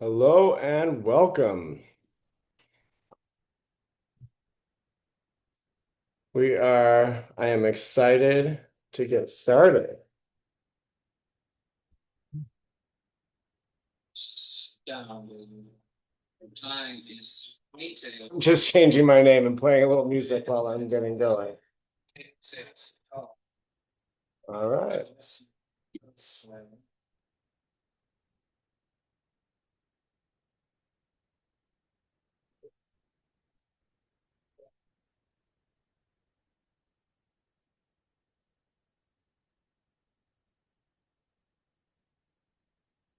Hello and welcome. I am excited to get started. I'm just changing my name and playing a little music while I'm getting going. All right.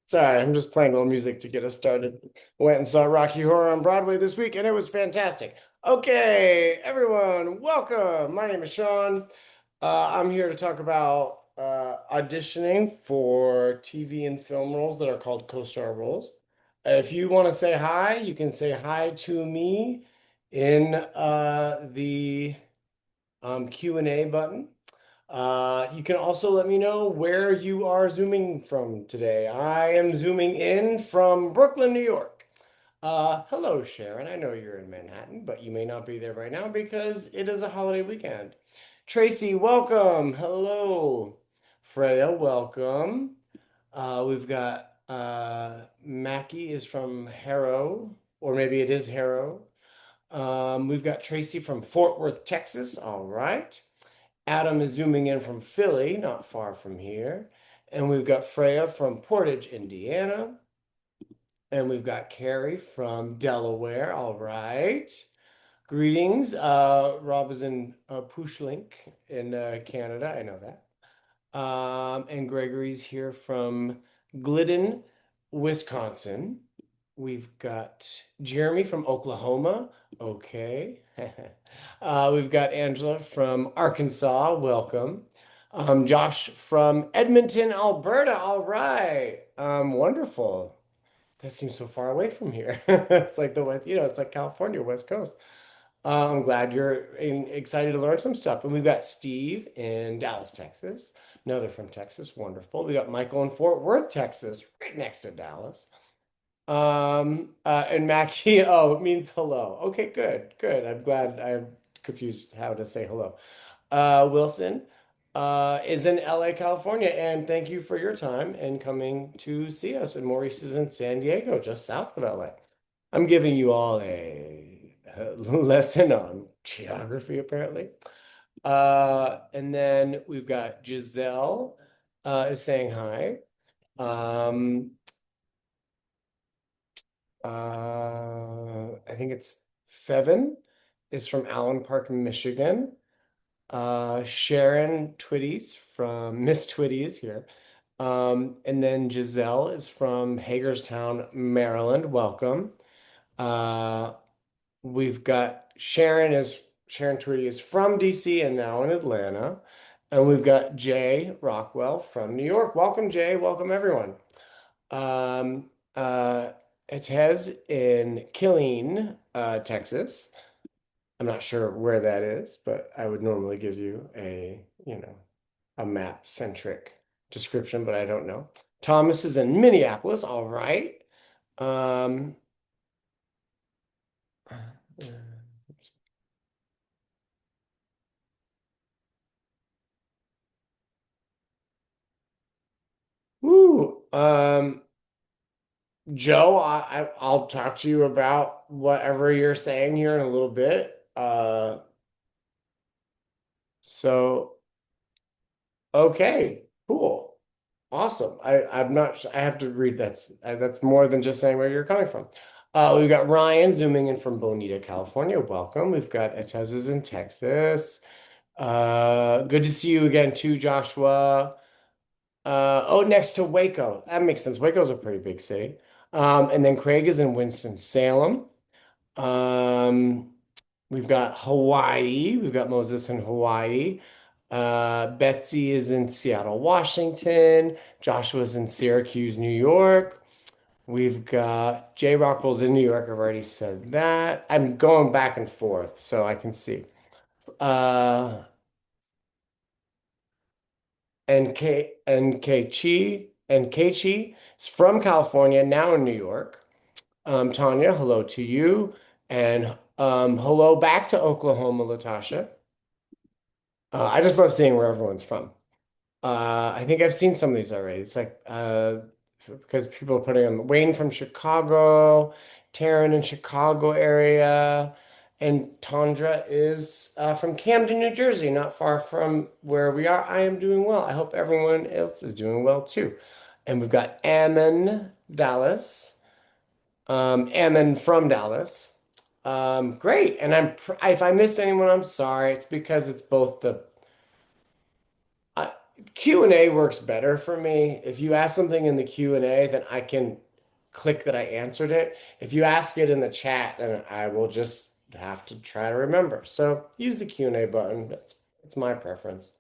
Sorry, I'm just playing a little music to get us started. Went and saw Rocky Horror on Broadway this week, and it was fantastic. Okay, everyone, welcome. My name is Shawn. I'm here to talk about auditioning for TV and film roles that are called co-star roles. If you want to say hi, you can say hi to me in the Q&A button. You can also let me know where you are zooming from today. I am zooming in from Brooklyn, New York. Hello, Sharon. I know you're in Manhattan, but you may not be there right now because it is a holiday weekend. Tracy, welcome. Hello. Freya, welcome. We've got Mackie is from Harrow, or maybe it is Harrow. We've got Tracy from Fort Worth, Texas. All right. Adam is zooming in from Philly, not far from here. And we've got Freya from Portage, Indiana. And we've got Carrie from Delaware. All right. Greetings. Rob is in Pushlink in Canada. I know that. And Gregory's here from Glidden, Wisconsin. We've got Jeremy from Oklahoma. Okay. We've got Angela from Arkansas. Welcome. Josh from Edmonton, Alberta. All right. Wonderful. That seems so far away from here. It's like the West, it's like California, West Coast. I'm glad you're excited to learn some stuff. And we've got Steve in Dallas, Texas. No, they're from Texas. Wonderful. We got Michael in Fort Worth, Texas, right next to Dallas. And Mackie, oh, it means hello. Okay, good, good. I'm glad I'm confused how to say hello. Wilson is in LA, California, and thank you for your time and coming to see us. And Maurice is in San Diego, just south of LA. I'm giving you all a lesson on geography, apparently. And then we've got Giselle is saying hi. Um, I think it's Fevin is from Allen Park, Michigan. Sharon Twitties from Miss Twitty is here. And then Giselle is from Hagerstown, Maryland. Welcome. Uh, we've got Sharon Twitty is from DC and now in Atlanta. And we've got Jay Rockwell from New York. Welcome, Jay. Welcome, everyone. Um, uh, Etez in Killeen, Texas. I'm not sure where that is, but I would normally give you a map-centric description, but I don't know. Thomas is in Minneapolis. All right. Um, Woo. Joe, I'll talk to you about whatever you're saying here in a little bit. So okay, cool. Awesome. I'm not I have to read that's more than just saying where you're coming from. We've got Ryan zooming in from Bonita, California. Welcome. We've got Etezes in Texas. Good to see you again too, Joshua. Oh, next to Waco. That makes sense. Waco's a pretty big city. And then Craig is in Winston-Salem. Um, we've got Hawaii. We've got Moses in Hawaii. Betsy is in Seattle, Washington. Joshua's in Syracuse, New York. We've got Jay Rockwell's in New York. I've already said that. I'm going back and forth so I can see. Uh, and K Chi is from California, now in New York. Tanya, hello to you. And hello back to Oklahoma, Latasha. I just love seeing where everyone's from. I think I've seen some of these already. It's like because people are putting them Wayne from Chicago, Taryn in Chicago area, and Tandra is from Camden, New Jersey, not far from where we are. I am doing well. I hope everyone else is doing well too. And we've got Ammon, Dallas. Ammon from Dallas. Great. And if I missed anyone, I'm sorry. It's because it's both the uh, Q&A works better for me. If you ask something in the Q&A, then I can click that I answered it. If you ask it in the chat, then I will just have to try to remember. So use the Q&A button. It's my preference.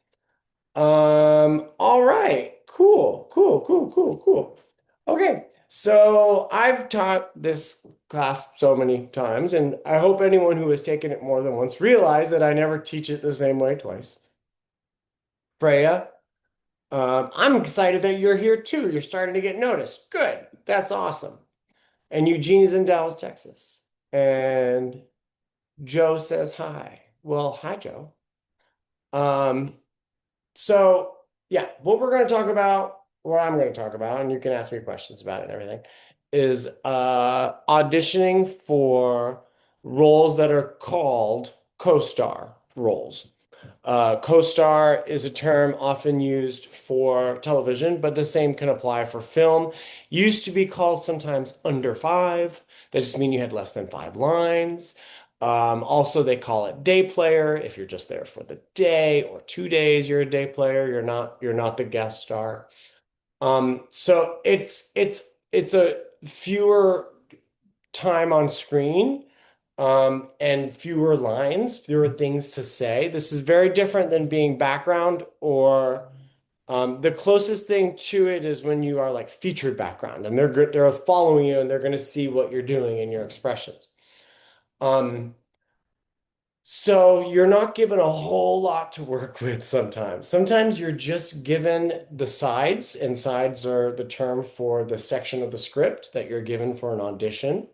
All right. Cool, cool, cool, cool, cool. Okay, so I've taught this class so many times, and I hope anyone who has taken it more than once realize that I never teach it the same way twice. Freya, I'm excited that you're here too. You're starting to get noticed. Good. That's awesome. And Eugene's in Dallas, Texas. And Joe says hi. Well, hi, Joe. Um, So, yeah, what we're going to talk about, what I'm going to talk about, and you can ask me questions about it and everything, is auditioning for roles that are called co-star roles. Co-star is a term often used for television, but the same can apply for film. Used to be called sometimes under five. That just mean you had less than five lines. Also, they call it day player if you're just there for the day or 2 days. You're a day player. You're not the guest star. So it's a fewer time on screen, and fewer lines, fewer things to say. This is very different than being background or the closest thing to it is when you are like featured background and they're following you and they're going to see what you're doing and your expressions. Um, so you're not given a whole lot to work with sometimes. Sometimes you're just given the sides, and sides are the term for the section of the script that you're given for an audition.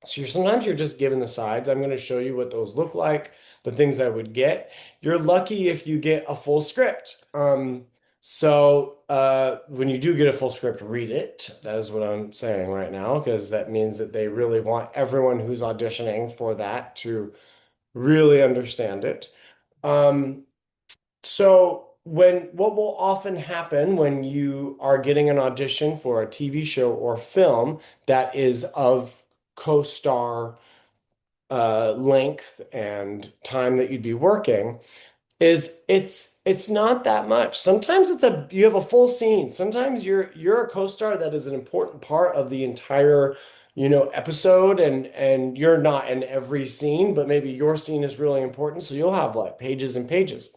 So sometimes you're just given the sides. I'm going to show you what those look like, the things I would get. You're lucky if you get a full script. When you do get a full script, read it. That is what I'm saying right now, because that means that they really want everyone who's auditioning for that to really understand it. Um, what will often happen when you are getting an audition for a TV show or film that is of co-star length and time that you'd be working is it's not that much. Sometimes you have a full scene. Sometimes you're a co-star that is an important part of the entire, episode and you're not in every scene, but maybe your scene is really important. So you'll have like pages and pages.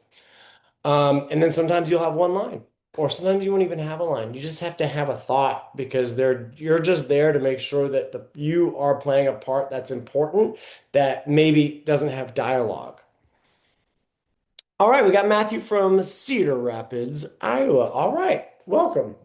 And then sometimes you'll have one line, or sometimes you won't even have a line. You just have to have a thought because you're just there to make sure that you are playing a part that's important that maybe doesn't have dialogue. All right, we got Matthew from Cedar Rapids, Iowa. All right, welcome.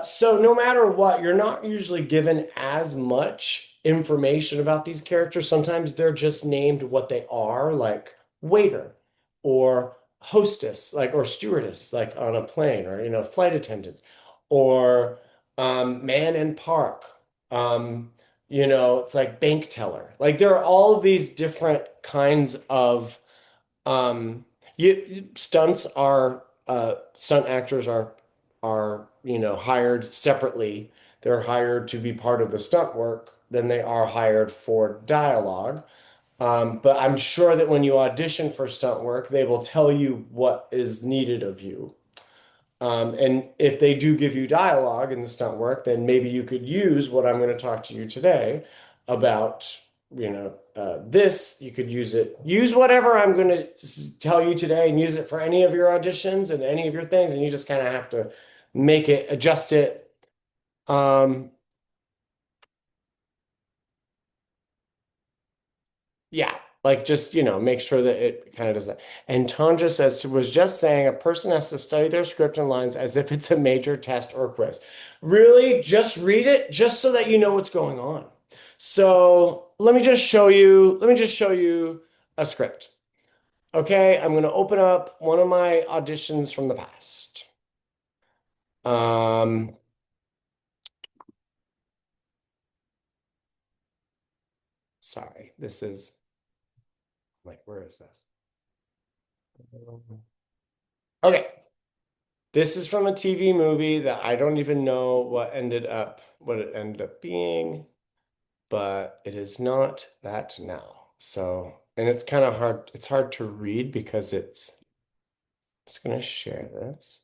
So no matter what, you're not usually given as much information about these characters. Sometimes they're just named what they are, like waiter or hostess, like or stewardess, like on a plane, or flight attendant, or man in park. Um, it's like bank teller. Like there are all of these different kinds of stunts are stunt actors are hired separately. They're hired to be part of the stunt work than they are hired for dialogue. But I'm sure that when you audition for stunt work, they will tell you what is needed of you. And if they do give you dialogue in the stunt work, then maybe you could use what I'm going to talk to you today about, this. You could use it, use whatever I'm going to tell you today and use it for any of your auditions and any of your things. And you just kind of have to make it, adjust it. Um, yeah, like just, make sure that it kind of does that. And Tandra says, was just saying a person has to study their script and lines as if it's a major test or quiz. Really, just read it just so that you know what's going on. So let me just show you a script. Okay, I'm going to open up one of my auditions from the past. Um, Sorry, this is like, where is this? Okay, this is from a TV movie that I don't even know what it ended up being, but it is not that now. So, and it's kind of hard, it's hard to read because just gonna share this.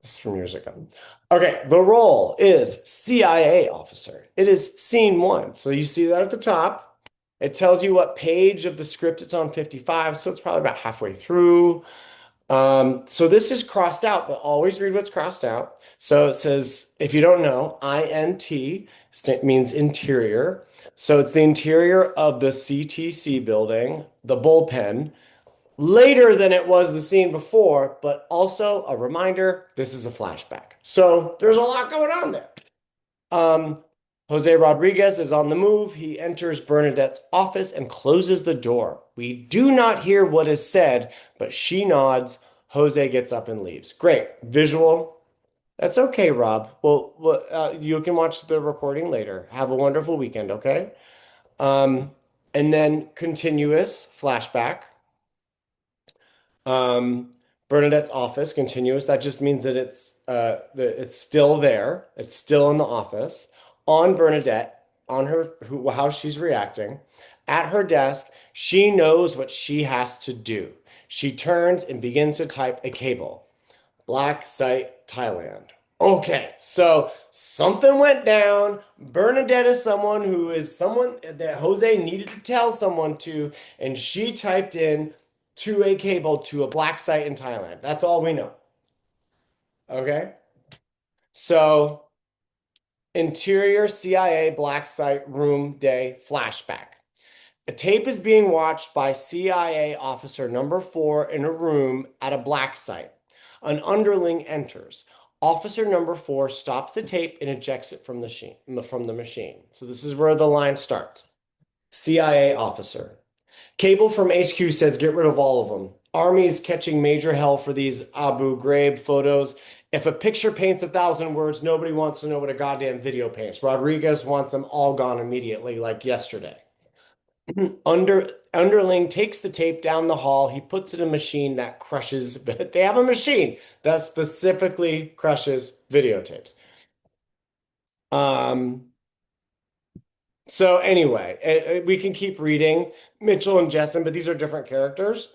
This is from years ago. Okay, the role is CIA officer. It is scene one. So you see that at the top. It tells you what page of the script it's on, 55, so it's probably about halfway through. So this is crossed out, but always read what's crossed out. So it says, if you don't know, INT means interior. So it's the interior of the CTC building, the bullpen, later than it was the scene before, but also a reminder, this is a flashback. So there's a lot going on there. Um, Jose Rodriguez is on the move. He enters Bernadette's office and closes the door. We do not hear what is said, but she nods. Jose gets up and leaves. Great. Visual. That's okay, Rob. You can watch the recording later. Have a wonderful weekend, okay? Um, and then continuous flashback. Um, Bernadette's office, continuous. That just means that it's still there. It's still in the office. On Bernadette, on how she's reacting. At her desk, she knows what she has to do. She turns and begins to type a cable. Black site, Thailand. Okay, so something went down. Bernadette is someone that Jose needed to tell someone to, and she typed in to a cable to a black site in Thailand. That's all we know. Okay, so interior CIA black site room day flashback. A tape is being watched by CIA officer number four in a room at a black site. An underling enters. Officer number four stops the tape and ejects it from the machine. So this is where the line starts. CIA officer. Cable from HQ says get rid of all of them. Army's catching major hell for these Abu Ghraib photos. If a picture paints 1,000 words, nobody wants to know what a goddamn video paints. Rodriguez wants them all gone immediately, like yesterday. Underling takes the tape down the hall. He puts it in a machine that crushes. They have a machine that specifically crushes videotapes. Um, so anyway, we can keep reading Mitchell and Jessen, but these are different characters.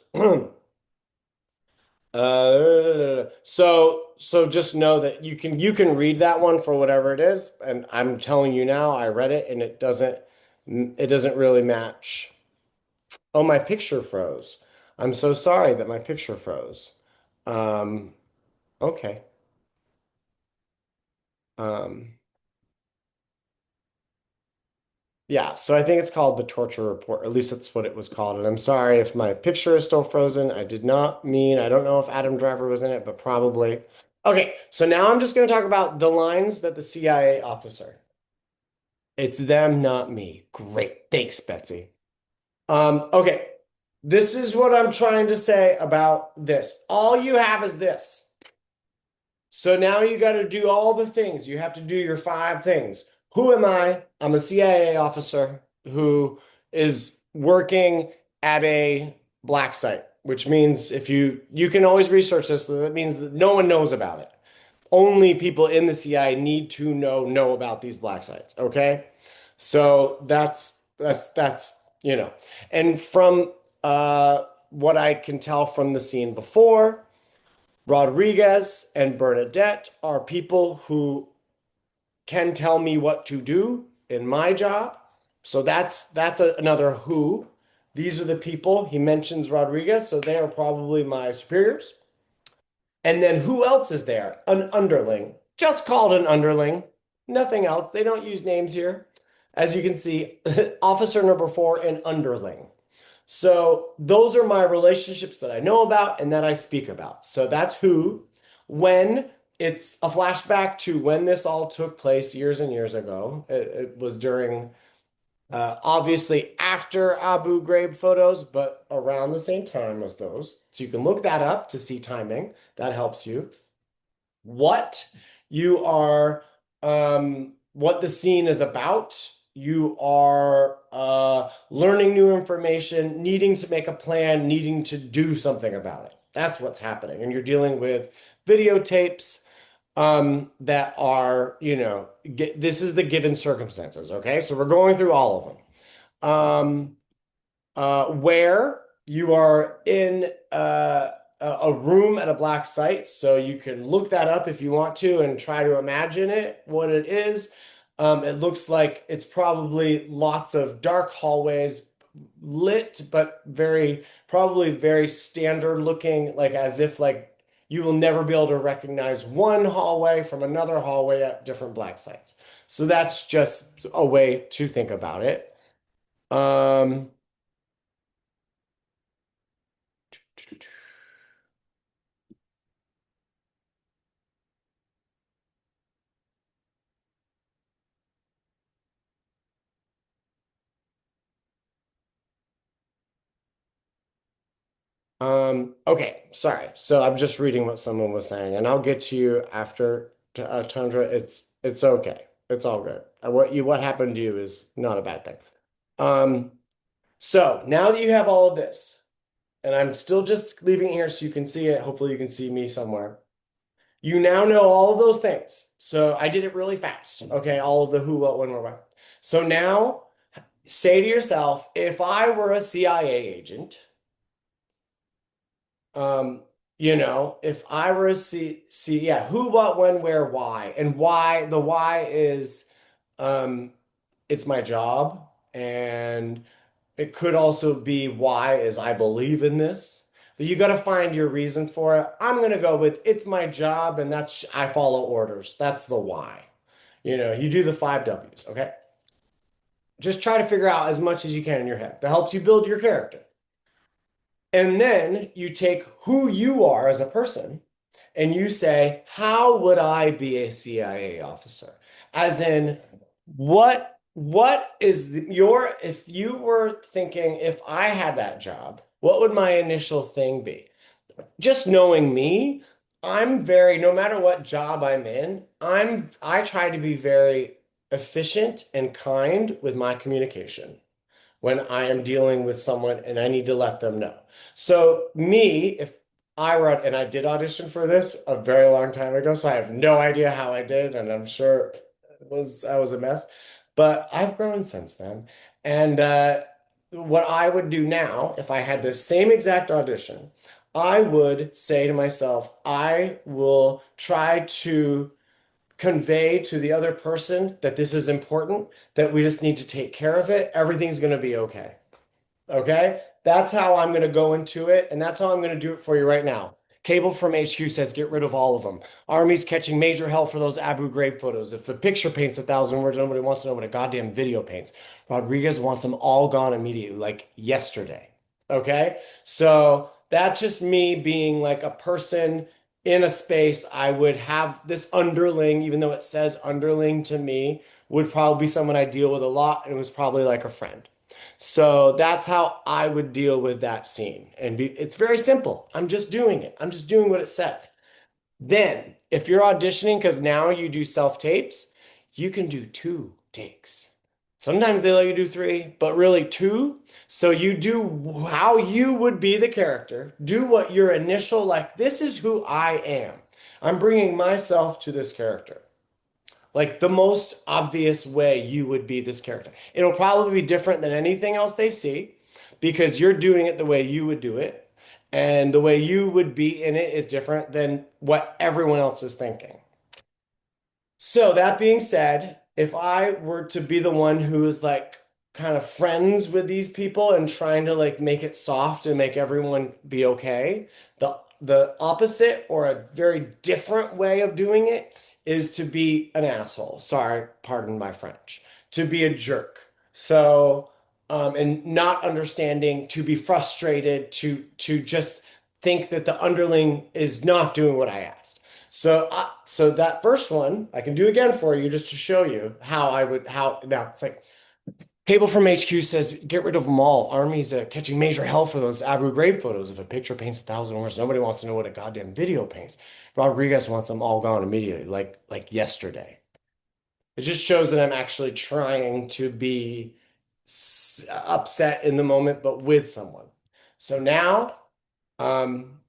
So just know that you can read that one for whatever it is, and I'm telling you now, I read it and it doesn't really match. Oh, my picture froze. I'm so sorry that my picture froze. Um, okay. Um, yeah, so I think it's called the torture report. At least that's what it was called. And I'm sorry if my picture is still frozen. I don't know if Adam Driver was in it, but probably. Okay, so now I'm just going to talk about the lines that the CIA officer. It's them, not me. Great. Thanks, Betsy. Okay. This is what I'm trying to say about this. All you have is this. So now you got to do all the things. You have to do your five things. Who am I? I'm a CIA officer who is working at a black site, which means if you can always research this, that means that no one knows about it. Only people in the CIA need to know about these black sites, okay? So that's. And from what I can tell from the scene before, Rodriguez and Bernadette are people who can tell me what to do in my job. So another who. These are the people. He mentions Rodriguez, so they are probably my superiors. And then who else is there? An underling, just called an underling, nothing else. They don't use names here. As you can see, officer number four, an underling. So those are my relationships that I know about and that I speak about. So that's who. When, it's a flashback to when this all took place years and years ago. It was during Obviously after Abu Ghraib photos, but around the same time as those. So you can look that up to see timing. That helps you. What you are, what the scene is about. You are learning new information, needing to make a plan, needing to do something about it. That's what's happening. And you're dealing with videotapes that are, this is the given circumstances, okay? So we're going through all of them. Where you are in a room at a black site, so you can look that up if you want to and try to imagine it, what it is. It looks like it's probably lots of dark hallways, lit, but probably very standard looking, like as if like you will never be able to recognize one hallway from another hallway at different black sites. So that's just a way to think about it. Um, okay, sorry. So I'm just reading what someone was saying, and I'll get to you after, Tundra. It's okay. It's all good. What happened to you is not a bad thing. Um, so now that you have all of this, and I'm still just leaving it here so you can see it. Hopefully you can see me somewhere. You now know all of those things. So I did it really fast. Okay, all of the who, what, when, where, why. So now say to yourself, if I were a CIA agent, Um, if I were to yeah, who, what, when, where, why, and why, the why is, um, it's my job, and it could also be why is I believe in this. But you got to find your reason for it. I'm gonna go with it's my job, and that's I follow orders. That's the why. You do the five W's, okay? Just try to figure out as much as you can in your head. That helps you build your character. And then you take who you are as a person and you say, how would I be a CIA officer? As in, what is if you were thinking, if I had that job, what would my initial thing be? Just knowing me, no matter what job I'm in, I try to be very efficient and kind with my communication when I am dealing with someone and I need to let them know. So me, if I were, and I did audition for this a very long time ago, so I have no idea how I did, and I'm sure I was a mess, but I've grown since then. And what I would do now, if I had the same exact audition, I would say to myself, I will try to convey to the other person that this is important, that we just need to take care of it. Everything's going to be okay. Okay? That's how I'm going to go into it, and that's how I'm going to do it for you right now. Cable from HQ says get rid of all of them. Army's catching major hell for those Abu Ghraib photos. If a picture paints 1,000 words, nobody wants to know what a goddamn video paints. Rodriguez wants them all gone immediately, like yesterday. Okay? So that's just me being like a person in a space. I would have this underling, even though it says underling to me, would probably be someone I deal with a lot, and it was probably like a friend. So that's how I would deal with that scene. It's very simple. I'm just doing it. I'm just doing what it says. Then, if you're auditioning, because now you do self-tapes, you can do two takes. Sometimes they let you do three, but really two. So you do how you would be the character. Do what your initial, like, this is who I am. I'm bringing myself to this character. Like the most obvious way you would be this character. It'll probably be different than anything else they see because you're doing it the way you would do it. And the way you would be in it is different than what everyone else is thinking. So that being said, if I were to be the one who is like kind of friends with these people and trying to like make it soft and make everyone be okay, the opposite or a very different way of doing it is to be an asshole. Sorry, pardon my French. To be a jerk. So, and not understanding, to be frustrated, to just think that the underling is not doing what I asked. So that first one I can do again for you just to show you how now it's like Cable from HQ says, get rid of them all. Army's catching major hell for those Abu Ghraib photos. If a picture paints 1,000 words, nobody wants to know what a goddamn video paints. Rodriguez wants them all gone immediately, like yesterday. It just shows that I'm actually trying to be upset in the moment, but with someone. So now, um,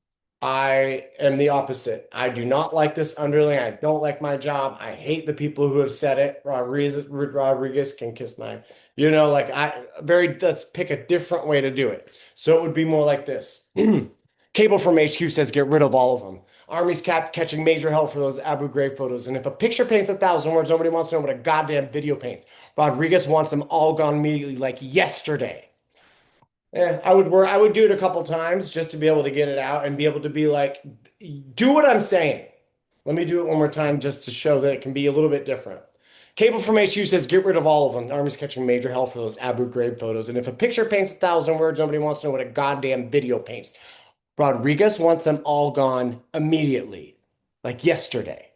I am the opposite. I do not like this underling. I don't like my job. I hate the people who have said it. Rodriguez can kiss my, like let's pick a different way to do it. So it would be more like this. Cable from HQ says get rid of all of them. Army's catching major hell for those Abu Ghraib photos. And if a picture paints 1,000 words, nobody wants to know what a goddamn video paints. Rodriguez wants them all gone immediately, like yesterday. I would do it a couple times just to be able to get it out and be able to be like, do what I'm saying. Let me do it one more time just to show that it can be a little bit different. Cable from HU says get rid of all of them. The Army's catching major hell for those Abu Ghraib photos. And if a picture paints 1,000 words, nobody wants to know what a goddamn video paints. Rodriguez wants them all gone immediately, like yesterday.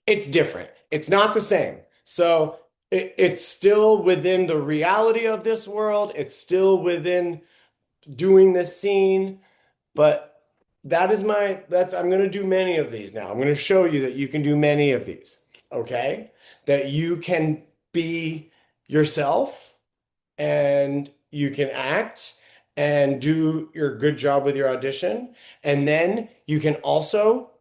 It's different. It's not the same. So it's still within the reality of this world. It's still within doing this scene, but I'm going to do many of these now. I'm going to show you that you can do many of these, okay? That you can be yourself and you can act and do your good job with your audition. And then you can also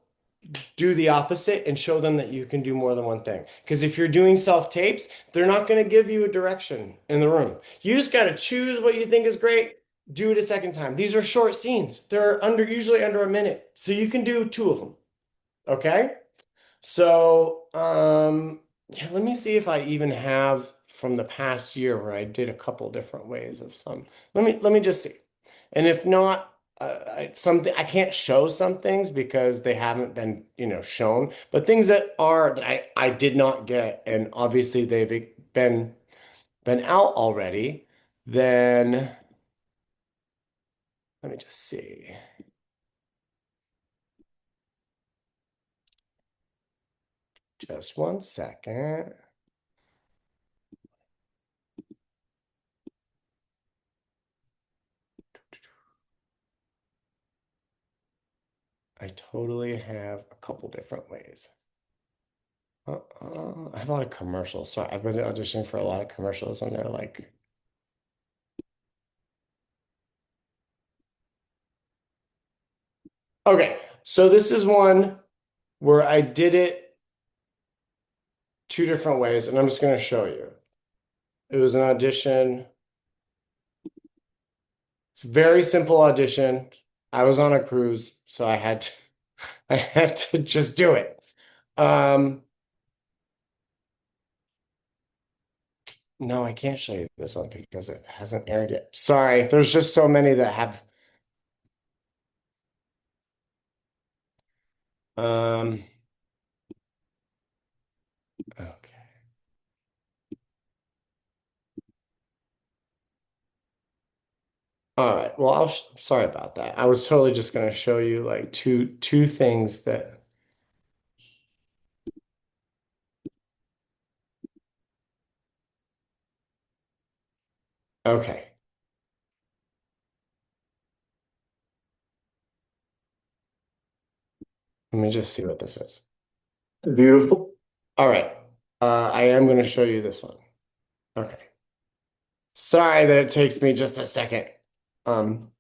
do the opposite and show them that you can do more than one thing. Because if you're doing self-tapes, they're not going to give you a direction in the room. You just got to choose what you think is great, do it a second time. These are short scenes. They're usually under a minute. So you can do two of them. Okay? So, yeah, let me see if I even have from the past year where I did a couple different ways of some. Let me just see. And if not, something I can't show some things because they haven't been, shown, but things that I did not get, and obviously they've been out already, then let me just see. Just one second. I totally have a couple different ways. I have a lot of commercials. So I've been auditioning for a lot of commercials, and they're like, okay, so this is one where I did it two different ways, and I'm just going to show you. It was an audition. It's a very simple audition. I was on a cruise, so I had to just do it. No, I can't show you this one because it hasn't aired yet. Sorry, there's just so many that have. Um, okay. All right. Well, sorry about that. I was totally just going to show you like two things that. Okay. Let me just see what this is. Beautiful. All right. I am going to show you this one. Okay. Sorry that it takes me just a second. Um,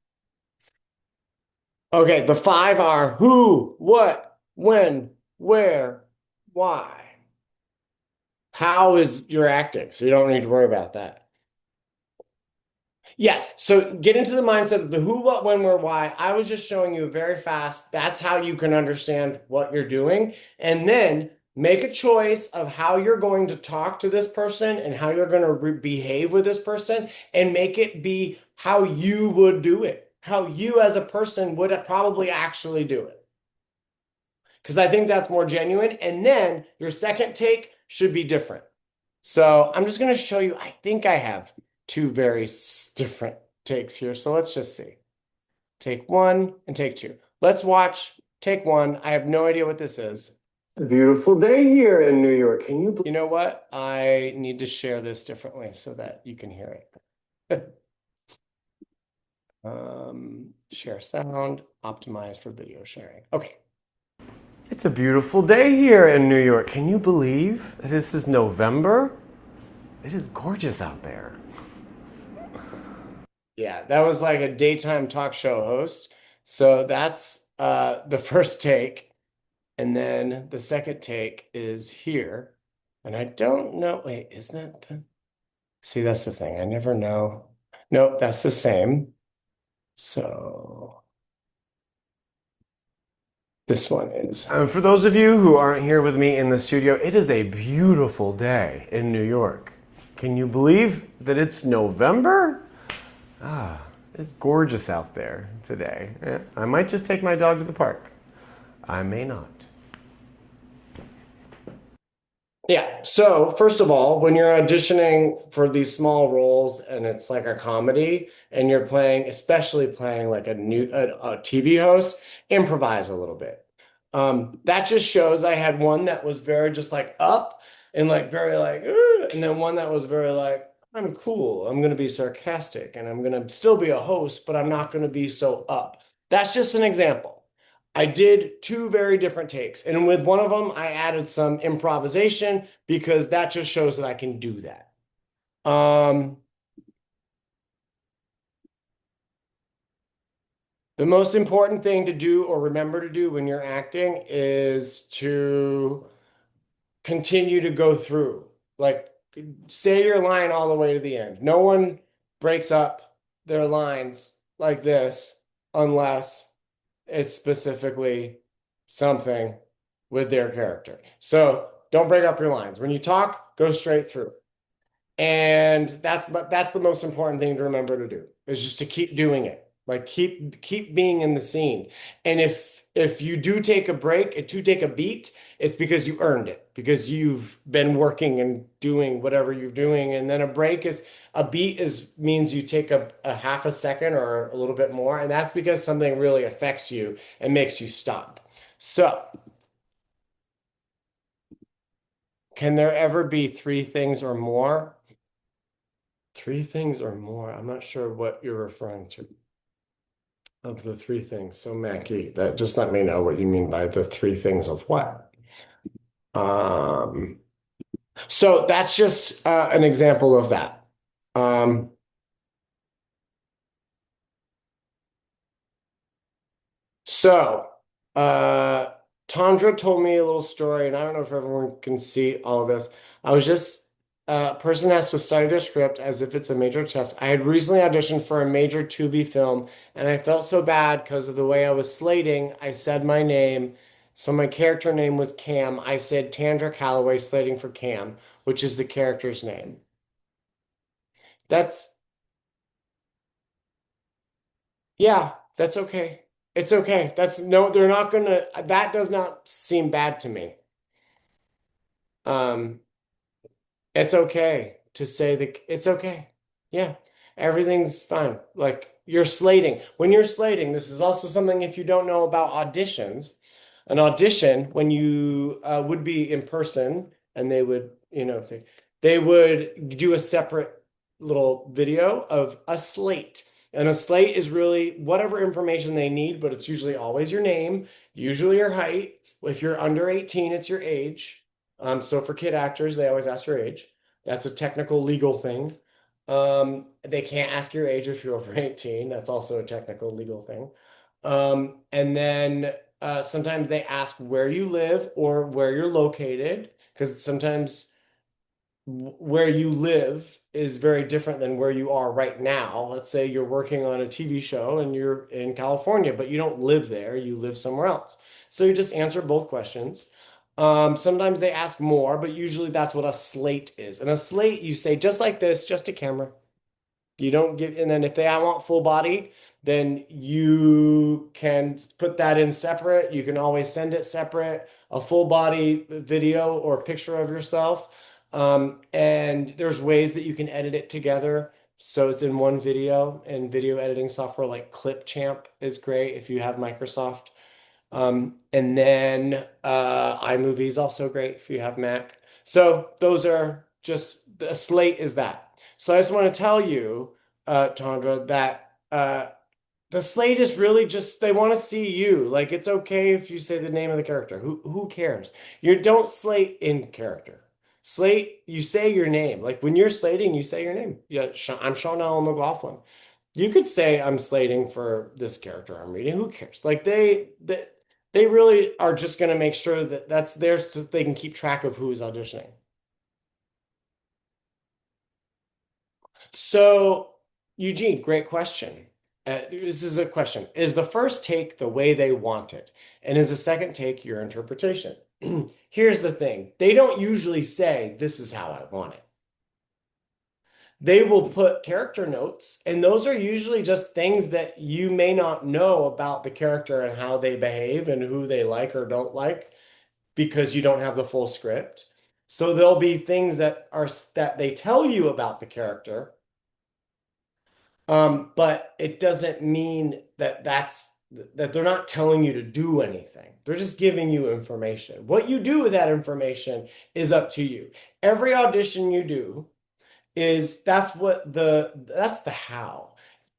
okay, the five are who, what, when, where, why. How is your acting? So you don't need to worry about that. Yes, so get into the mindset of the who, what, when, where, why. I was just showing you very fast. That's how you can understand what you're doing. And then make a choice of how you're going to talk to this person and how you're going to behave with this person and make it be how you would do it, how you as a person would probably actually do it. Because I think that's more genuine. And then your second take should be different. So I'm just going to show you, I think I have two very different takes here. So let's just see. Take one and take two. Let's watch take one. I have no idea what this is. A beautiful day here in New York. You know what? I need to share this differently so that you can hear it. Share sound, optimize for video sharing. Okay. It's a beautiful day here in New York. Can you believe this is November? It is gorgeous out there. Yeah, that was like a daytime talk show host. So that's the first take. And then the second take is here. And I don't know. Wait, isn't that See, that's the thing. I never know. Nope, that's the same. So this one is. For those of you who aren't here with me in the studio, it is a beautiful day in New York. Can you believe that it's November? Ah, it's gorgeous out there today. I might just take my dog to the park. I may not. Yeah. So first of all, when you're auditioning for these small roles and it's like a comedy and you're playing, especially playing like a TV host, improvise a little bit. That just shows I had one that was very just like up and like very like, "Ooh," and then one that was very like, I'm cool. I'm going to be sarcastic and I'm going to still be a host, but I'm not going to be so up. That's just an example. I did two very different takes. And with one of them, I added some improvisation because that just shows that I can do that. The most important thing to do or remember to do when you're acting is to continue to go through. Like, say your line all the way to the end. No one breaks up their lines like this unless it's specifically something with their character. So don't break up your lines. When you talk, go straight through. And that's the most important thing to remember to do is just to keep doing it. Like keep being in the scene. And if you do take a break, to take a beat, it's because you earned it, because you've been working and doing whatever you're doing. And then a beat is means you take a half a second or a little bit more, and that's because something really affects you and makes you stop. So, can there ever be three things or more? Three things or more. I'm not sure what you're referring to of the three things. So, Mackie, that just let me know what you mean by the three things of what. Um, so that's just an example of that. Um, so uh, Tandra told me a little story, and I don't know if everyone can see all of this. I was just A person has to study their script as if it's a major test. I had recently auditioned for a major Tubi film, and I felt so bad because of the way I was slating. I said my name, so my character name was Cam. I said Tandra Calloway, slating for Cam, which is the character's name. That's Yeah, that's okay. It's okay. That's no, they're not gonna, that does not seem bad to me. Um, It's okay to say it's okay. Yeah, everything's fine. Like you're slating. When you're slating, this is also something if you don't know about auditions. An audition, when you would be in person and they would, they would do a separate little video of a slate. And a slate is really whatever information they need, but it's usually always your name, usually your height. If you're under 18, it's your age. So for kid actors, they always ask your age. That's a technical legal thing. They can't ask your age if you're over 18. That's also a technical legal thing. And then sometimes they ask where you live or where you're located, because sometimes where you live is very different than where you are right now. Let's say you're working on a TV show and you're in California, but you don't live there, you live somewhere else. So you just answer both questions. Sometimes they ask more, but usually that's what a slate is. And a slate, you say just like this, just a camera. You don't give, and then if they want full body, then you can put that in separate. You can always send it separate, a full body video or picture of yourself. And there's ways that you can edit it together. So it's in one video, and video editing software like Clipchamp is great if you have Microsoft. And then iMovie is also great if you have Mac. So those are just the slate is that. So I just want to tell you, Chandra, that the slate is really just they want to see you. Like it's okay if you say the name of the character. Who cares? You don't slate in character. Slate, you say your name. Like when you're slating, you say your name. Yeah, I'm Shawn McLaughlin. You could say I'm slating for this character I'm reading. Who cares? Like they really are just going to make sure that that's there so they can keep track of who's auditioning. So, Eugene, great question. This is a question. Is the first take the way they want it? And is the second take your interpretation? Here's the thing. They don't usually say, this is how I want it. They will put character notes, and those are usually just things that you may not know about the character and how they behave and who they like or don't like because you don't have the full script. So there'll be things that they tell you about the character. But it doesn't mean that they're not telling you to do anything. They're just giving you information. What you do with that information is up to you. Every audition you do is that's the how.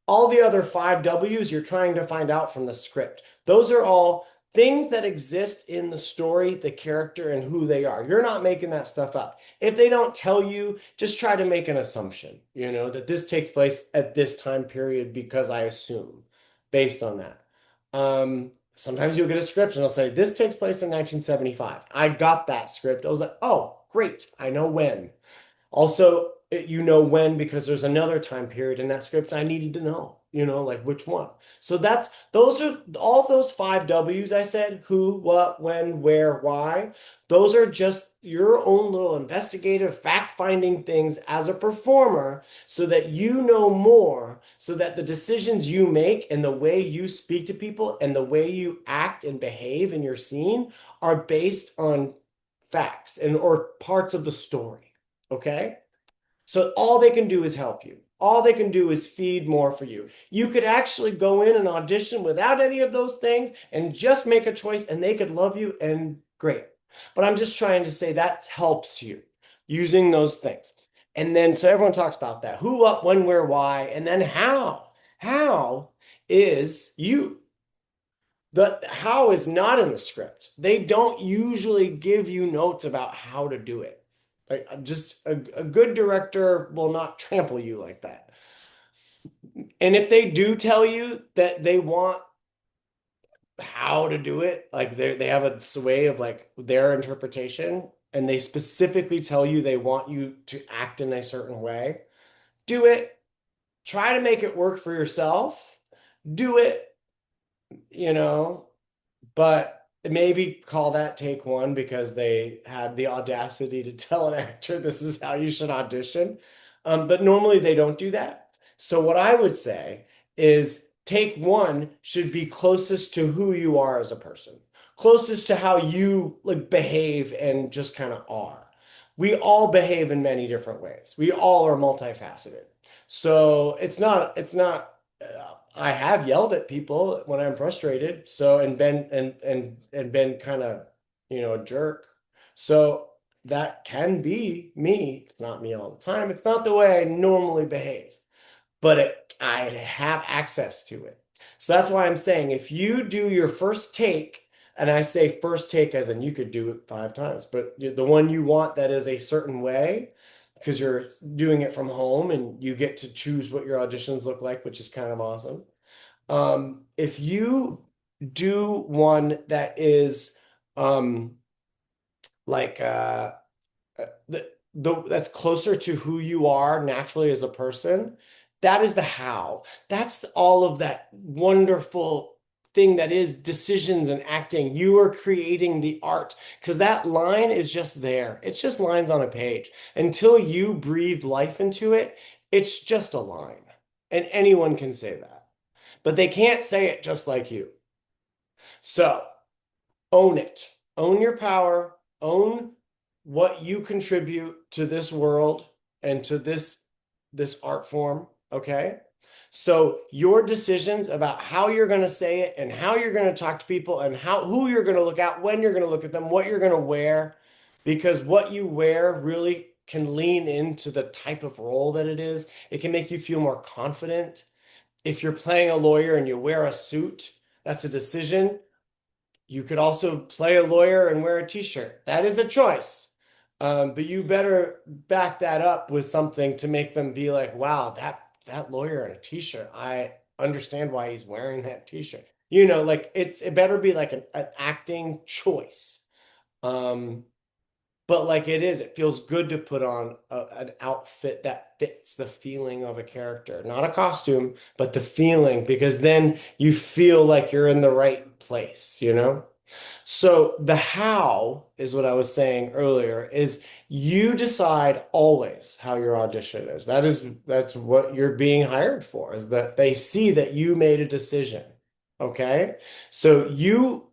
All the other five W's you're trying to find out from the script. Those are all things that exist in the story, the character, and who they are. You're not making that stuff up. If they don't tell you, just try to make an assumption, that this takes place at this time period because I assume based on that. Sometimes you'll get a script and it'll say, this takes place in 1975. I got that script. I was like, oh, great. I know when. Also, you know when because there's another time period in that script I needed to know, like which one. So those are all those five W's I said, who, what, when, where, why. Those are just your own little investigative fact-finding things as a performer so that you know more, so that the decisions you make and the way you speak to people and the way you act and behave in your scene are based on facts and or parts of the story. Okay? So all they can do is help you. All they can do is feed more for you. You could actually go in and audition without any of those things and just make a choice and they could love you and great. But I'm just trying to say that helps you using those things. And then so everyone talks about that. Who, what, when, where, why, and then how. How is you. The how is not in the script. They don't usually give you notes about how to do it. Like just a good director will not trample you like that. And if they do tell you that they want how to do it, like they have a sway of like their interpretation, and they specifically tell you they want you to act in a certain way, do it. Try to make it work for yourself. Do it, you know, but maybe call that take one because they had the audacity to tell an actor this is how you should audition. But normally they don't do that. So what I would say is take one should be closest to who you are as a person, closest to how you like behave and just kind of are. We all behave in many different ways. We all are multifaceted. So I have yelled at people when I'm frustrated. So and been kind of, a jerk. So that can be me. It's not me all the time. It's not the way I normally behave, but I have access to it. So that's why I'm saying if you do your first take, and I say first take as in you could do it 5 times, but the one you want that is a certain way, because you're doing it from home and you get to choose what your auditions look like, which is kind of awesome. If you do one that is um, like that's closer to who you are naturally as a person, that is the how. That's all of that wonderful thing that is decisions and acting. You are creating the art because that line is just there. It's just lines on a page. Until you breathe life into it, it's just a line. And anyone can say that. But they can't say it just like you. So own it. Own your power. Own what you contribute to this world and to this art form. Okay. So your decisions about how you're going to say it and how you're going to talk to people and how who you're going to look at, when you're going to look at them, what you're going to wear, because what you wear really can lean into the type of role that it is. It can make you feel more confident. If you're playing a lawyer and you wear a suit, that's a decision. You could also play a lawyer and wear a t-shirt. That is a choice. But you better back that up with something to make them be like, wow, that lawyer in a t-shirt. I understand why he's wearing that t-shirt. Like it better be like an acting choice. Um, but like it feels good to put on an outfit that fits the feeling of a character, not a costume, but the feeling, because then you feel like you're in the right place? So the how is what I was saying earlier is you decide always how your audition is. That's what you're being hired for, is that they see that you made a decision. Okay? So you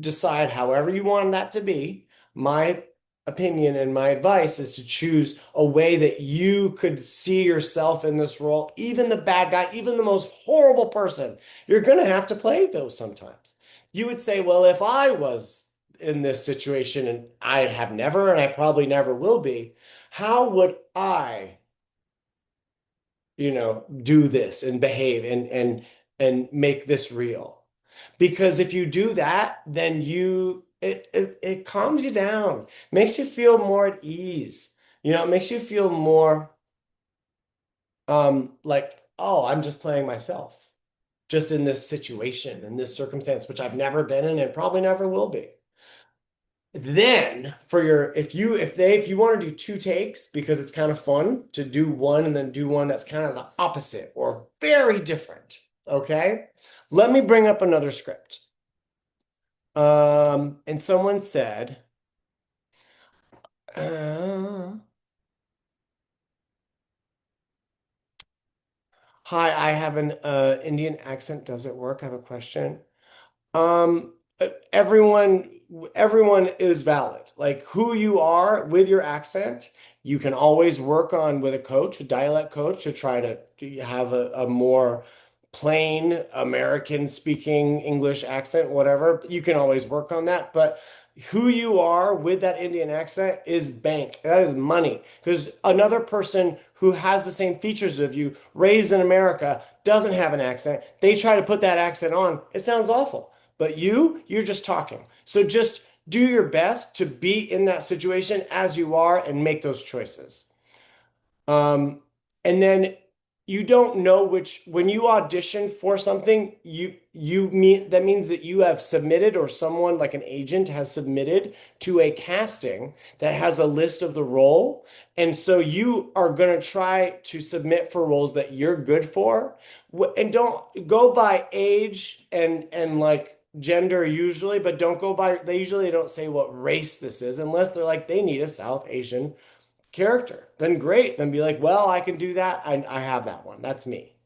decide however you want that to be. My opinion and my advice is to choose a way that you could see yourself in this role, even the bad guy, even the most horrible person. You're going to have to play those sometimes. You would say, well, if I was in this situation, and I have never, and I probably never will be, how would I, do this and behave and make this real? Because if you do that, then it calms you down, makes you feel more at ease. It makes you feel more like, oh, I'm just playing myself, just in this situation, in this circumstance, which I've never been in and probably never will be. Then for your if you want to do two takes because it's kind of fun to do one and then do one that's kind of the opposite or very different. Okay. Let me bring up another script. And someone said, uh, "Hi, I have an Indian accent. Does it work? I have a question." Um, everyone, everyone is valid. Like who you are with your accent, you can always work on with a coach, a dialect coach, to try to have a more plain American speaking English accent, whatever. You can always work on that. But who you are with that Indian accent is bank. That is money. Because another person who has the same features of you, raised in America, doesn't have an accent. They try to put that accent on. It sounds awful. But you're just talking. So just do your best to be in that situation as you are and make those choices. Um, and then you don't know which, when you audition for something, you mean that means that you have submitted, or someone like an agent has submitted to a casting that has a list of the role. And so you are going to try to submit for roles that you're good for. And don't go by age and like gender usually, but don't go by, they usually don't say what race this is unless they're like they need a South Asian character. Then great. Then be like, well, I can do that. I have that one. That's me.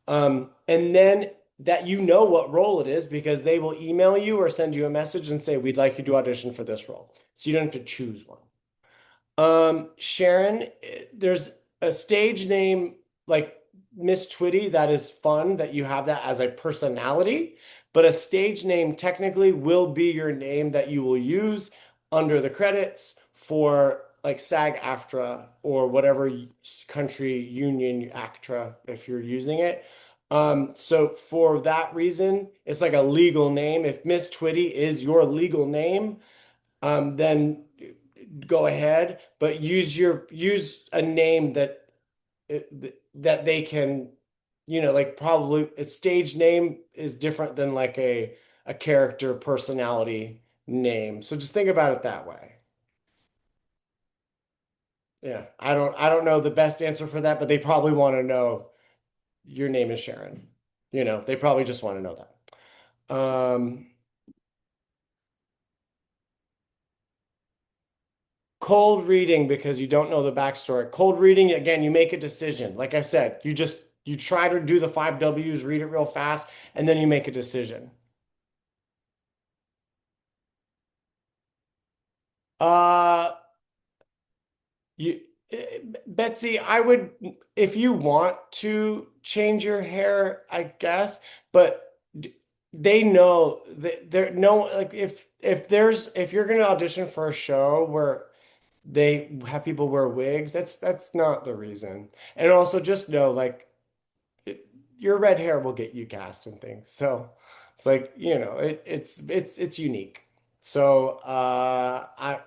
And then that what role it is, because they will email you or send you a message and say, we'd like you to audition for this role. So you don't have to choose one. Sharon, there's a stage name like Miss Twitty that is fun that you have that as a personality, but a stage name technically will be your name that you will use under the credits for like SAG-AFTRA or whatever country union ACTRA if you're using it. So for that reason, it's like a legal name. If Miss Twitty is your legal name, then go ahead, but use a name that they can, like probably its stage name is different than like a character personality name. So just think about it that way. Yeah, I don't know the best answer for that, but they probably want to know your name is Sharon. They probably just want to know that. Cold reading because you don't know the backstory. Cold reading, again, you make a decision. Like I said, you try to do the five W's, read it real fast, and then you make a decision. Uh, you Betsy, I would, if you want to change your hair, I guess, but they know that they're no, like if you're going to audition for a show where they have people wear wigs, that's not the reason. And also just know, like, your red hair will get you cast and things. So it's like, it's unique. So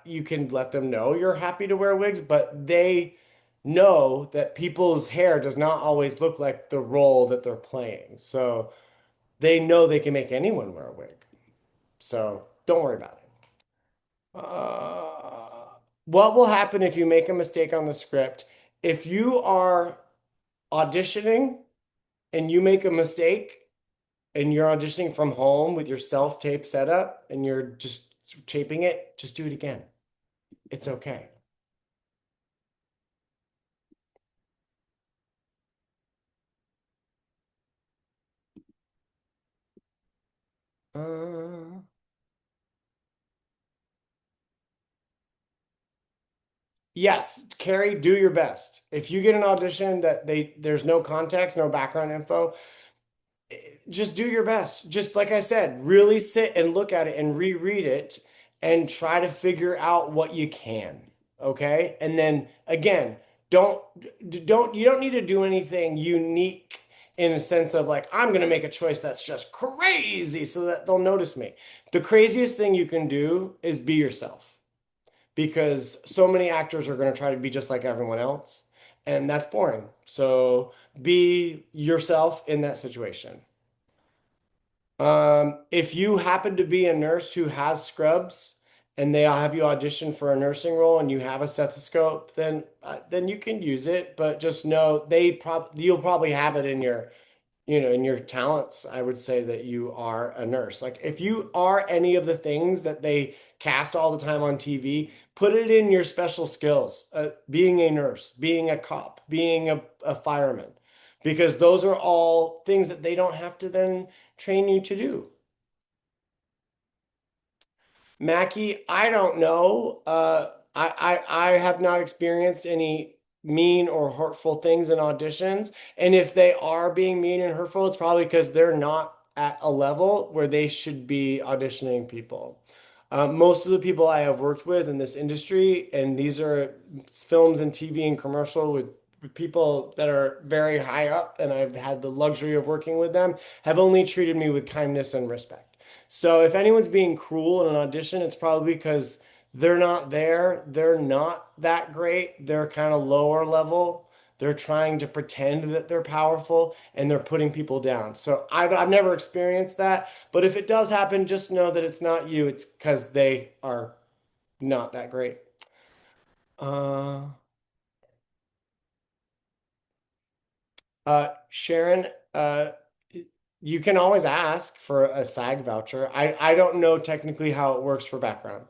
you can let them know you're happy to wear wigs, but they know that people's hair does not always look like the role that they're playing. So they know they can make anyone wear a wig. So don't worry about it. What will happen if you make a mistake on the script? If you are auditioning and you make a mistake, and you're auditioning from home with your self-tape setup and you're just taping it, just do it again. It's okay. Uh, yes, Carrie, do your best. If you get an audition that there's no context, no background info, just do your best. Just like I said, really sit and look at it and reread it and try to figure out what you can. Okay? And then again, don't you don't need to do anything unique in a sense of like I'm going to make a choice that's just crazy so that they'll notice me. The craziest thing you can do is be yourself because so many actors are going to try to be just like everyone else and that's boring. So be yourself in that situation. If you happen to be a nurse who has scrubs and they have you audition for a nursing role and you have a stethoscope, then you can use it, but just know you'll probably have it in your, in your talents. I would say that you are a nurse. Like if you are any of the things that they cast all the time on TV, put it in your special skills. Being a nurse, being a cop, being a fireman, because those are all things that they don't have to then train you to do. Mackie, I don't know. I have not experienced any mean or hurtful things in auditions. And if they are being mean and hurtful, it's probably because they're not at a level where they should be auditioning people. Most of the people I have worked with in this industry, and these are films and TV and commercial with people that are very high up, and I've had the luxury of working with them, have only treated me with kindness and respect. So if anyone's being cruel in an audition, it's probably because they're not there. They're not that great. They're kind of lower level. They're trying to pretend that they're powerful and they're putting people down. So I've never experienced that. But if it does happen, just know that it's not you. It's because they are not that great. Uh, Sharon, you can always ask for a SAG voucher. I don't know technically how it works for background.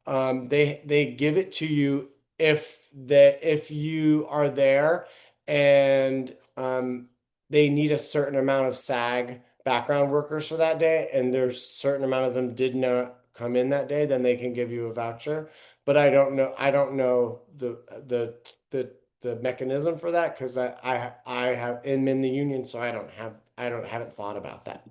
They give it to you if you are there and they need a certain amount of SAG background workers for that day, and there's a certain amount of them did not come in that day, then they can give you a voucher. But I don't know the the mechanism for that because I am in the union, so I haven't thought about that.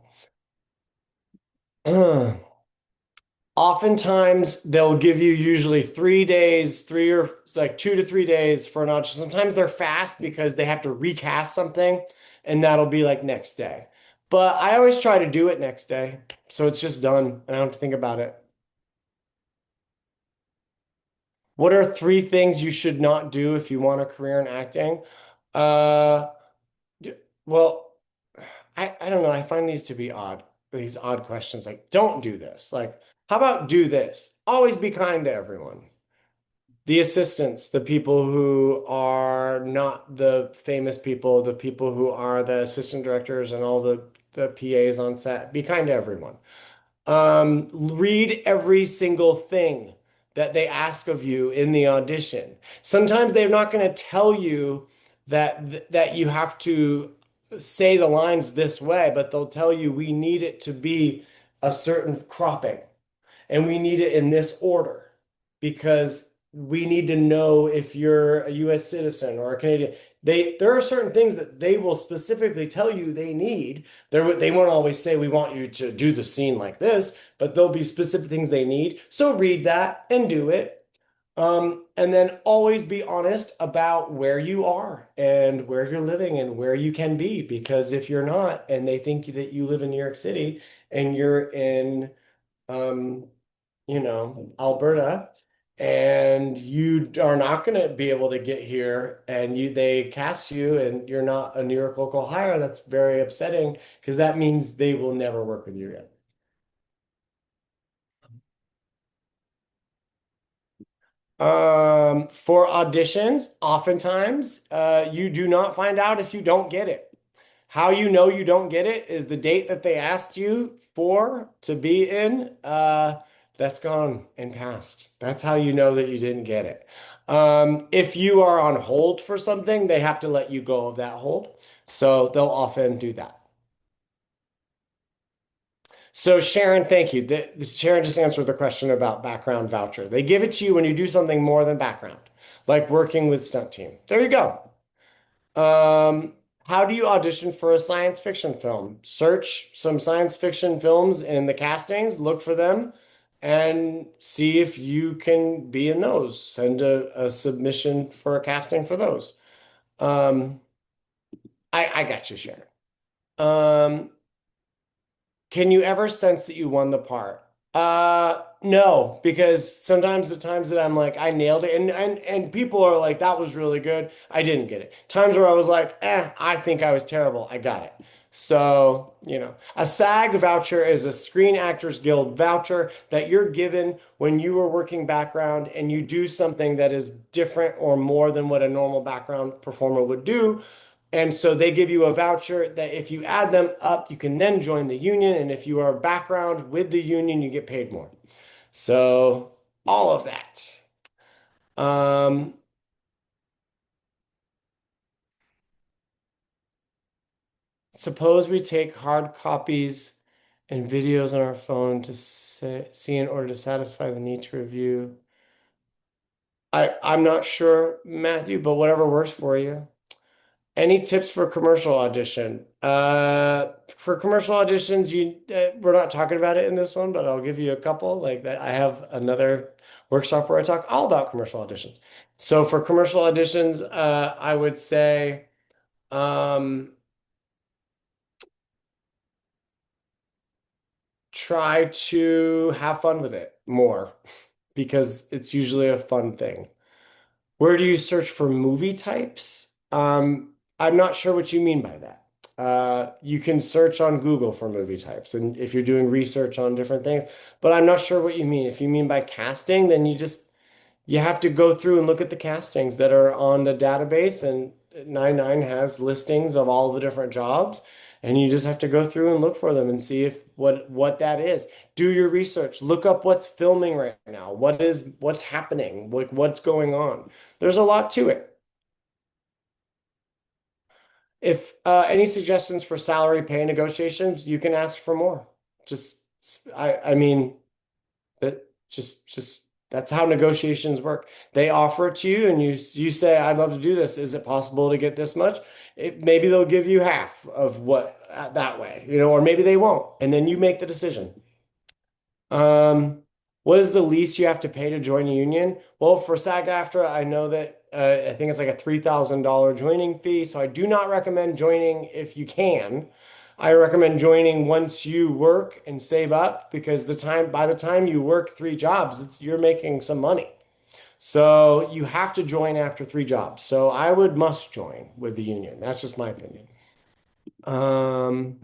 Oftentimes they'll give you usually 3 days, three or it's like 2 to 3 days for an audition. Sometimes they're fast because they have to recast something, and that'll be like next day. But I always try to do it next day, so it's just done, and I don't have to think about it. What are 3 things you should not do if you want a career in acting? Uh, d- well, I don't know. I find these to be odd. These odd questions like, don't do this. Like, how about do this? Always be kind to everyone. The assistants, the people who are not the famous people, the people who are the assistant directors and all the PAs on set, be kind to everyone. Read every single thing that they ask of you in the audition. Sometimes they're not going to tell you that you have to say the lines this way, but they'll tell you we need it to be a certain cropping and we need it in this order because we need to know if you're a US citizen or a Canadian. There are certain things that they will specifically tell you they need. They won't always say we want you to do the scene like this, but there'll be specific things they need. So read that and do it. And then always be honest about where you are and where you're living and where you can be. Because if you're not, and they think that you live in New York City and you're in, um, Alberta, and you are not going to be able to get here, and they cast you, and you're not a New York local hire, that's very upsetting because that means they will never work with you again. For auditions, oftentimes, you do not find out if you don't get it. How you know you don't get it is the date that they asked you for to be in, that's gone and passed. That's how you know that you didn't get it. If you are on hold for something, they have to let you go of that hold. So they'll often do that. So Sharon, thank you. Sharon just answered the question about background voucher. They give it to you when you do something more than background, like working with stunt team. There you go. How do you audition for a science fiction film? Search some science fiction films in the castings, look for them, and see if you can be in those. Send a submission for a casting for those. Um, I got you, Sharon. Um, Can you ever sense that you won the part? No, because sometimes the times that I'm like, I nailed it, and people are like, that was really good. I didn't get it. Times where I was like, I think I was terrible. I got it. So, a SAG voucher is a Screen Actors Guild voucher that you're given when you are working background and you do something that is different or more than what a normal background performer would do. And so they give you a voucher that if you add them up, you can then join the union. And if you are background with the union, you get paid more. So all of that. Um, Suppose we take hard copies and videos on our phone to see in order to satisfy the need to review. I'm not sure, Matthew, but whatever works for you. Any tips for commercial audition? For commercial auditions, we're not talking about it in this one, but I'll give you a couple. Like that, I have another workshop where I talk all about commercial auditions. So for commercial auditions, I would say, um, try to have fun with it more because it's usually a fun thing. Where do you search for movie types? I'm not sure what you mean by that. You can search on Google for movie types, and if you're doing research on different things, but I'm not sure what you mean. If you mean by casting, then you have to go through and look at the castings that are on the database, and 99 has listings of all the different jobs, and you just have to go through and look for them and see if what that is. Do your research, look up what's filming right now, what's happening, like what's going on. There's a lot to it. If any suggestions for salary pay negotiations, you can ask for more. Just I mean that just that's how negotiations work. They offer it to you and you say, I'd love to do this. Is it possible to get this much? Maybe they'll give you half of what that way, or maybe they won't. And then you make the decision. Um, what is the least you have to pay to join a union? Well, for SAG-AFTRA, I know that I think it's like a $3,000 joining fee. So I do not recommend joining if you can. I recommend joining once you work and save up because by the time you work three jobs, you're making some money. So you have to join after three jobs. So I would must join with the union. That's just my opinion. Um,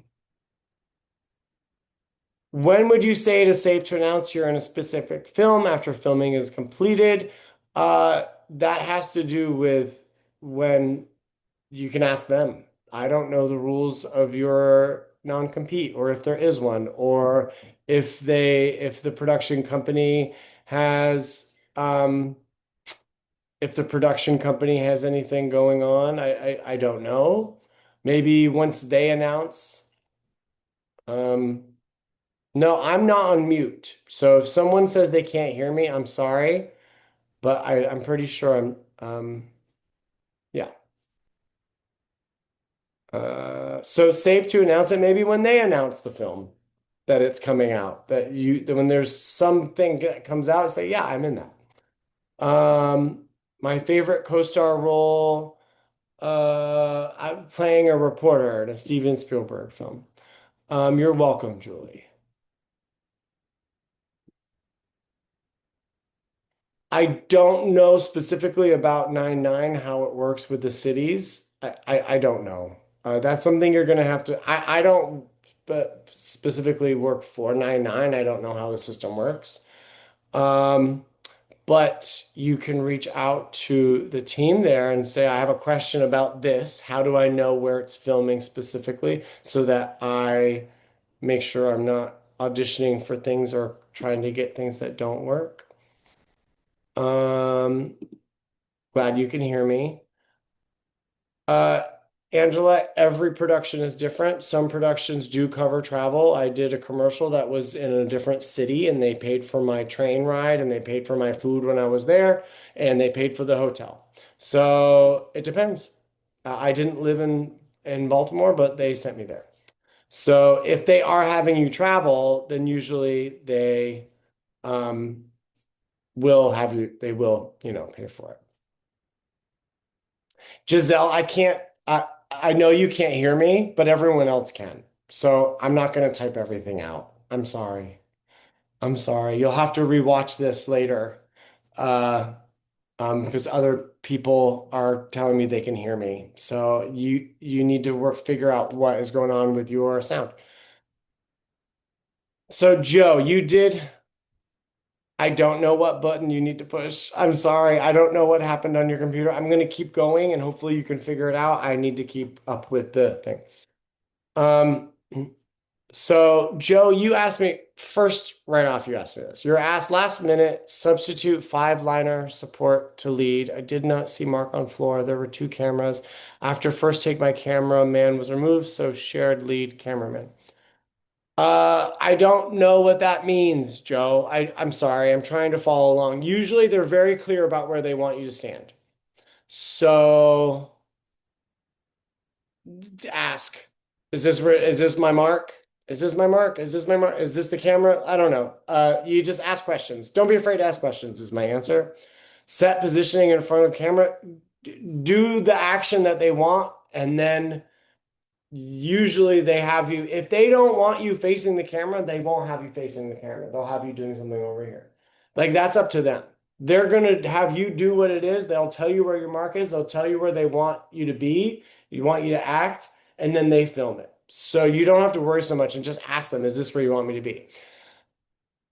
When would you say it is safe to announce you're in a specific film after filming is completed? That has to do with when you can ask them. I don't know the rules of your non-compete or if there is one, or if the production company has if the production company has anything going on. I don't know. Maybe once they announce. Um, No, I'm not on mute. So if someone says they can't hear me, I'm sorry. but I'm pretty sure yeah. So safe to announce it maybe when they announce the film that it's coming out, that when there's something that comes out, say, yeah, I'm in that. My favorite co-star role, I'm playing a reporter in a Steven Spielberg film. You're welcome, Julie. I don't know specifically about 9/9 how it works with the cities. I don't know. That's something you're gonna have to. I don't, but specifically work for 9/9. I don't know how the system works. Um, but you can reach out to the team there and say, I have a question about this. How do I know where it's filming specifically so that I make sure I'm not auditioning for things or trying to get things that don't work? Um, Glad you can hear me. Uh, Angela, every production is different. Some productions do cover travel. I did a commercial that was in a different city and they paid for my train ride and they paid for my food when I was there and they paid for the hotel. So it depends. I didn't live in Baltimore, but they sent me there. So if they are having you travel, then usually they um will have you, they will, pay for it. Giselle, I know you can't hear me, but everyone else can. So I'm not going to type everything out. I'm sorry. I'm sorry. You'll have to rewatch this later. Uh, because other people are telling me they can hear me. So you need to figure out what is going on with your sound. So Joe, I don't know what button you need to push. I'm sorry. I don't know what happened on your computer. I'm going to keep going and hopefully you can figure it out. I need to keep up with the thing. Um, so Joe, you asked me first, right off, you asked me this. You're asked last minute, substitute five-liner support to lead. I did not see Mark on floor. There were two cameras. After first take my camera, man was removed, so shared lead cameraman. I don't know what that means, Joe. I'm sorry. I'm trying to follow along. Usually they're very clear about where they want you to stand. So ask, is this my mark? Is this my mark? Is this my mark? Is this the camera? I don't know. You just ask questions. Don't be afraid to ask questions is my answer. Set positioning in front of camera. Do the action that they want, and then usually they have you, if they don't want you facing the camera, they won't have you facing the camera. They'll have you doing something over here. Like that's up to them. They're going to have you do what it is. They'll tell you where your mark is. They'll tell you where they want you to be. You want you to act, and then they film it. So you don't have to worry so much and just ask them, is this where you want me to be?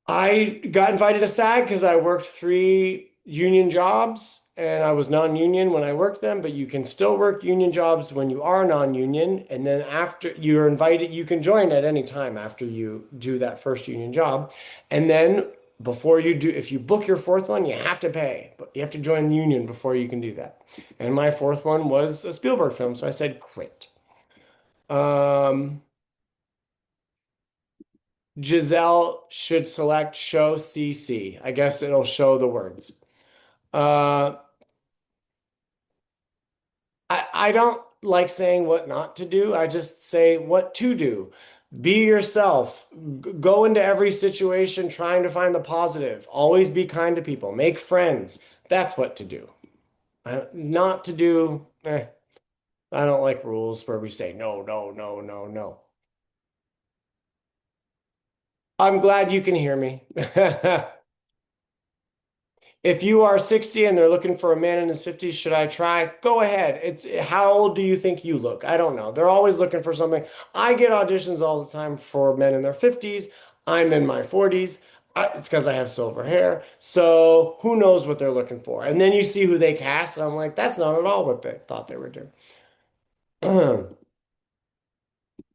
I got invited to SAG because I worked three union jobs and I was non-union when I worked them, but you can still work union jobs when you are non-union. And then after you're invited, you can join at any time after you do that first union job. And then before you do, if you book your fourth one, you have to pay, but you have to join the union before you can do that. And my fourth one was a Spielberg film. So I said, great. Um, Giselle should select show CC. I guess it'll show the words. Uh, I don't like saying what not to do. I just say what to do. Be yourself. Go into every situation trying to find the positive. Always be kind to people. Make friends. That's what to do. Not to do, I don't like rules where we say no, no, no, no, no. I'm glad you can hear me. If you are 60 and they're looking for a man in his 50s, should I try? Go ahead. It's how old do you think you look? I don't know. They're always looking for something. I get auditions all the time for men in their 50s. I'm in my 40s. It's because I have silver hair. So who knows what they're looking for? And then you see who they cast, and I'm like, that's not at all what they thought they were doing.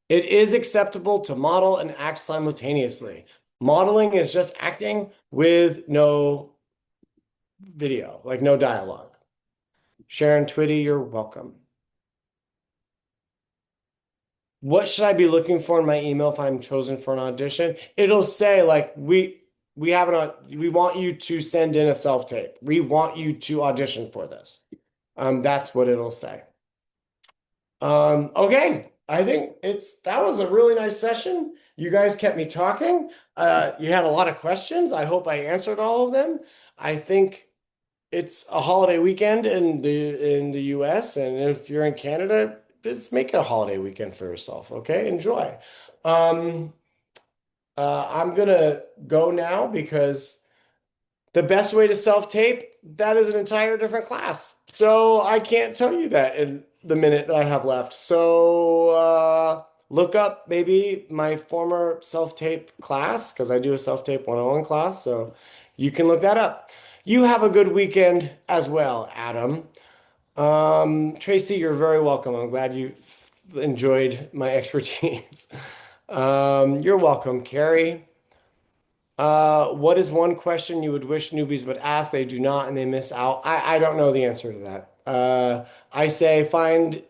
It is acceptable to model and act simultaneously. Modeling is just acting with no video, like no dialogue. Sharon Twitty, you're welcome. What should I be looking for in my email if I'm chosen for an audition? It'll say like we want you to send in a self-tape. We want you to audition for this. That's what it'll say. Okay. I think that was a really nice session. You guys kept me talking. You had a lot of questions. I hope I answered all of them. I think it's a holiday weekend in the US, and if you're in Canada, just make it a holiday weekend for yourself, okay? Enjoy. Um, I'm gonna go now because the best way to self-tape, that is an entire different class. So I can't tell you that in the minute that I have left. So look up maybe my former self-tape class because I do a self-tape 101 class. So you can look that up. You have a good weekend as well, Adam. Tracy, you're very welcome. I'm glad you enjoyed my expertise. You're welcome, Carrie. What is one question you would wish newbies would ask? They do not and they miss out. I don't know the answer to that. I say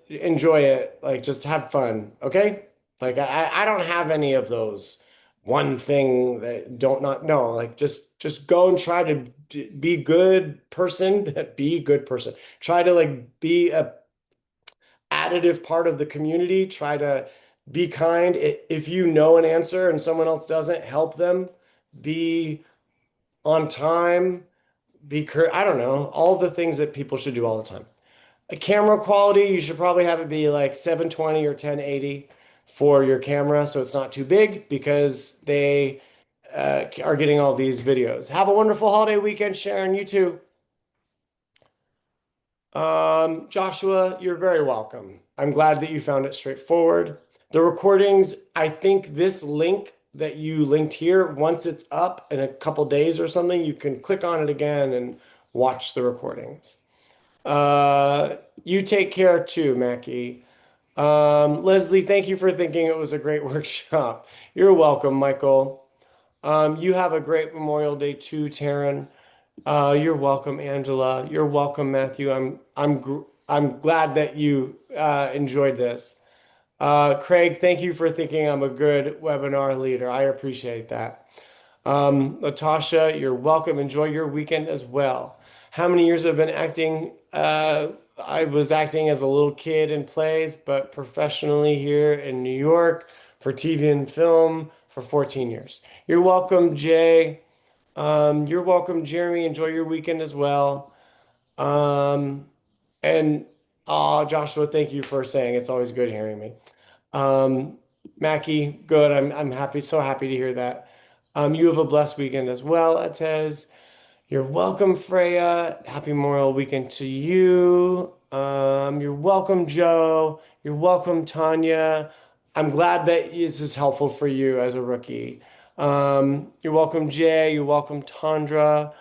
enjoy it, like just have fun, okay? Like I don't have any of those one thing that don't not no, like just go and try to be good person, be a good person. Try to like be a additive part of the community. Try to be kind. If you know an answer and someone else doesn't, help them. Be on time. I don't know, all the things that people should do all the time. A camera quality, you should probably have it be like 720 or 1080 for your camera so it's not too big because they are getting all these videos. Have a wonderful holiday weekend, Sharon. You too. Joshua, you're very welcome. I'm glad that you found it straightforward. The recordings, I think this link that you linked here, once it's up in a couple days or something, you can click on it again and watch the recordings. You take care too, Mackie. Leslie, thank you for thinking it was a great workshop. You're welcome, Michael. You have a great Memorial Day too, Taryn. You're welcome, Angela. You're welcome, Matthew. I'm glad that you enjoyed this. Craig, thank you for thinking I'm a good webinar leader. I appreciate that. Latasha, you're welcome. Enjoy your weekend as well. How many years have I been acting? I was acting as a little kid in plays, but professionally here in New York for TV and film for 14 years. You're welcome, Jay. You're welcome, Jeremy. Enjoy your weekend as well. Um, and Joshua, thank you for saying it's always good hearing me. Um, Mackie, good. I'm happy, so happy to hear that. You have a blessed weekend as well, Atez. You're welcome, Freya. Happy Memorial Weekend to you. You're welcome, Joe. You're welcome, Tanya. I'm glad that this is helpful for you as a rookie. You're welcome, Jay. You're welcome, Tandra.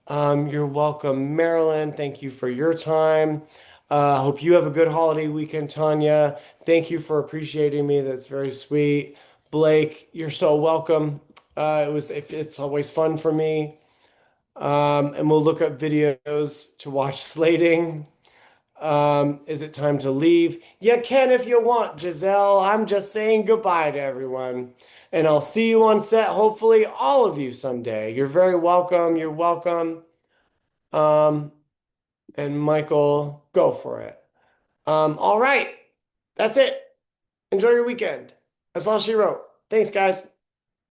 You're welcome, Marilyn. Thank you for your time. Hope you have a good holiday weekend, Tanya. Thank you for appreciating me. That's very sweet. Blake, you're so welcome. It's always fun for me. And we'll look up videos to watch slating. Is it time to leave? You can if you want, Giselle. I'm just saying goodbye to everyone. And I'll see you on set, hopefully all of you someday. You're very welcome. You're welcome. Um, and Michael, go for it. All right. That's it. Enjoy your weekend. That's all she wrote. Thanks, guys.